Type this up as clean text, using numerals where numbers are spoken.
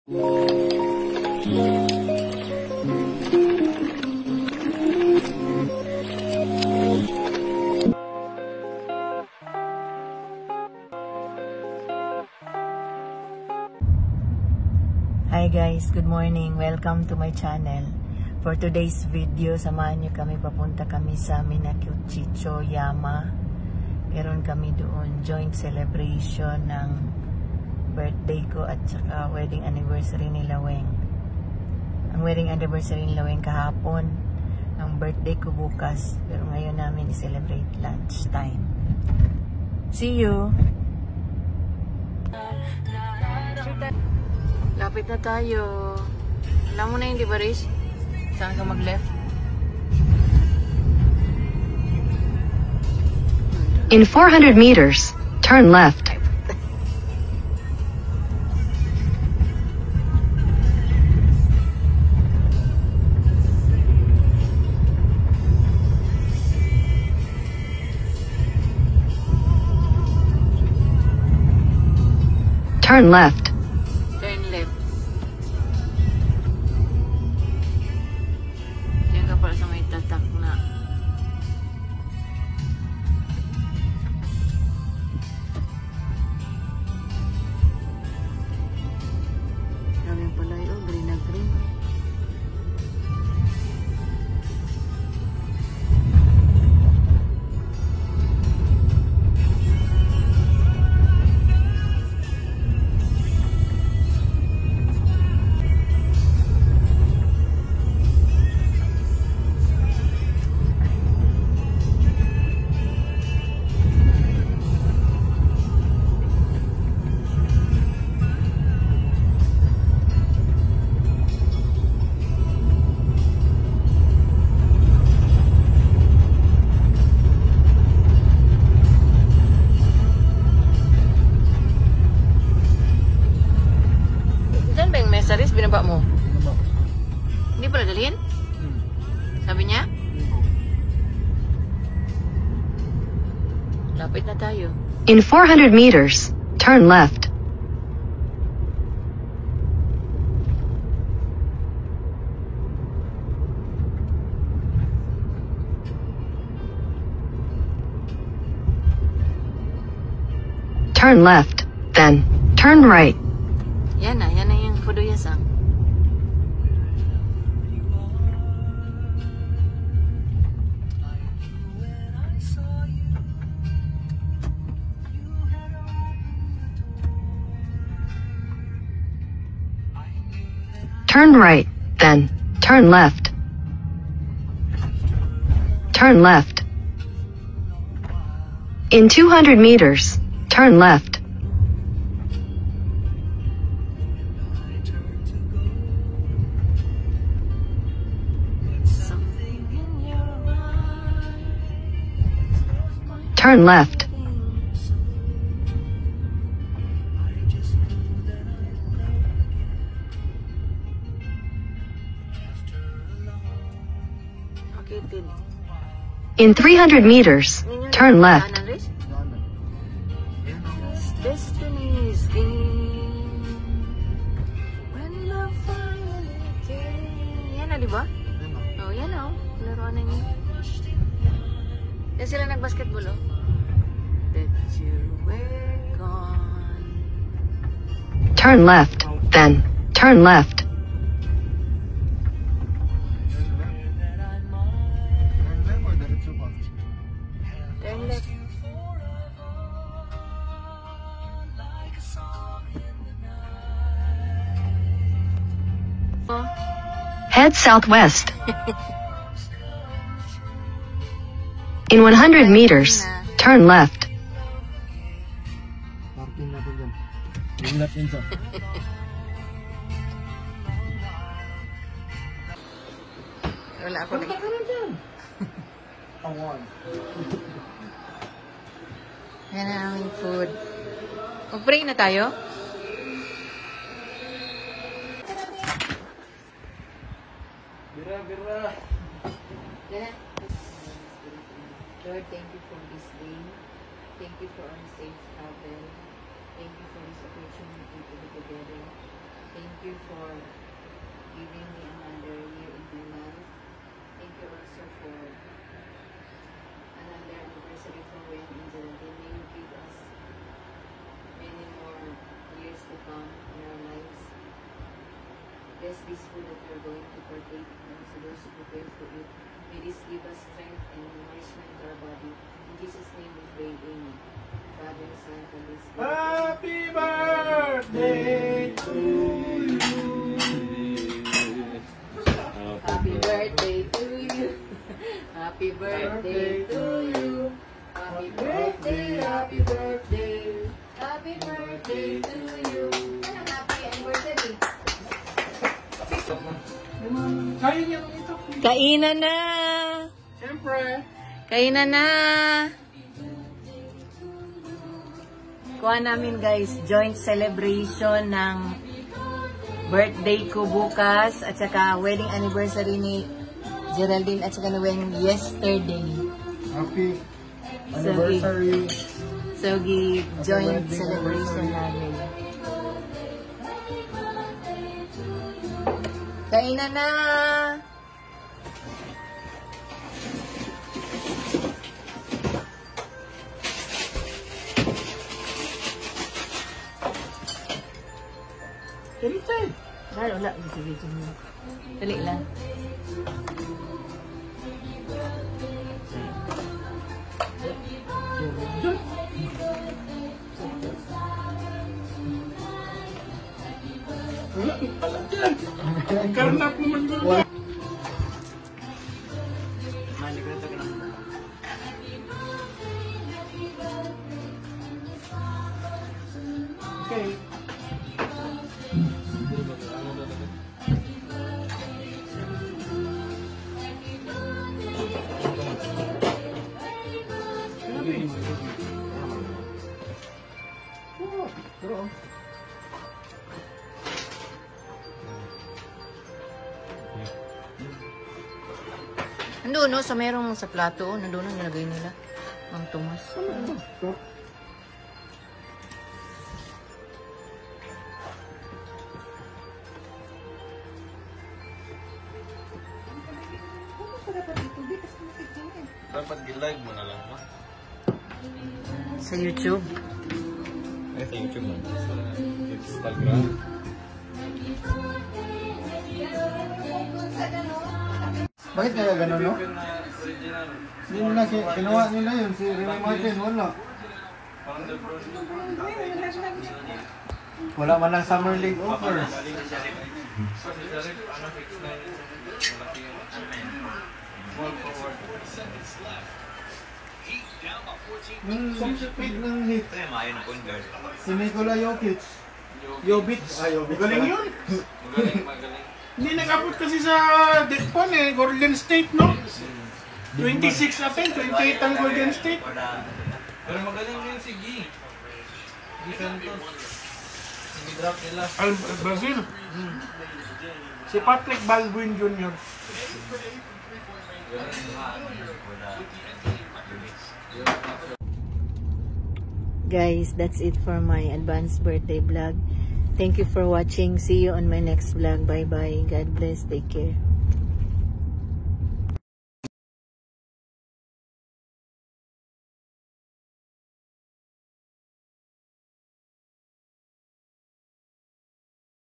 Hi guys, good morning. Welcome to my channel. For today's video, samahan nyo kami, papunta kami sa Minakuchicho Yama. Meron kami doon joint celebration ng birthday ko at saka wedding anniversary ni Laweng. Ang wedding anniversary ni Laweng kahapon, ang birthday ko bukas, pero ngayon namin i-celebrate lunch time. See you! Lapit na tayo. Alam mo na yun, di ba, Riz? Saan ka mag-left? In 400 meters, turn left. Turn left. Turn left. Diyan ka para sa may tatak na. Grabe pala yun. Green na green. Saris, binaba mo? Hindi pala dalhin? Sabi niya? Lapit na tayo. In 400 meters, turn left. Turn left, then turn right. Yan na yung Fuduyasang. Turn right, then turn left. Turn left. In 200 meters, turn left. Turn left. In 300 meters, turn left. Destiny's game. When love finally came. Yan na, di ba? Oh, yan na, oh. Laruan na niya. Yan sila nag-basketball, oh. That you were gone. Turn left, then turn left. Turn left. Oh. Head southwest. In 100 meters, turn left. Wala ako lagi. Yan na aming food. Mag-pray na tayo? Bira. Lord, thank you for this day. Thank you for our safe travel. Thank you for this opportunity to be together. Thank you for giving me another year in my life. Thank you also for another anniversary for when Angel. May you give us many more years to come in our lives. Bless this food that we are going to partake and also those who prepare for it. May this give us strength and nourishment to our body. In Jesus' name we pray, amen. Father, Son, and Holy Spirit. Happy birthday to you. Happy birthday to you. Happy birthday to you. Happy birthday, happy birthday. Happy birthday to you. Happy anniversary. Kaya niyo ito. Kainan na! Siyempre. Kainan na! Kuha namin guys, joint celebration ng birthday ko bukas at saka wedding anniversary ni Geraldine at saka ni Wen yesterday. Happy anniversary. So, joint celebration namin. Kainan na! Dali, wala. Dali lang. Karnap naman ko. Okay. Nandun, no? Sa merong sa plato, nandun ang nilagay nila. Ang tumas. Dapat gi-live mo na lang ba? Sa YouTube. Ay, sa YouTube man. Sa Instagram. Bakit kaya gano'n, no? Hindi nila, kinuha nila yun. Si Remy Martin, wala. Wala man lang Summer League offer. Compete ng hit. Si Nikola Jokic. Jovic. Magaling yun. Magaling. Hindi nag-abot kasi sa Deadpool Golden State, no? 26 atin, 28 ang Golden State. Pero magaling rin si Guy. Guy Santos. Nag-drop nila. Brazil. Si Patrick Baldwin Jr. Guys, that's it for my advanced birthday vlog. Thank you for watching. See you on my next vlog. Bye-bye. God bless. Take care.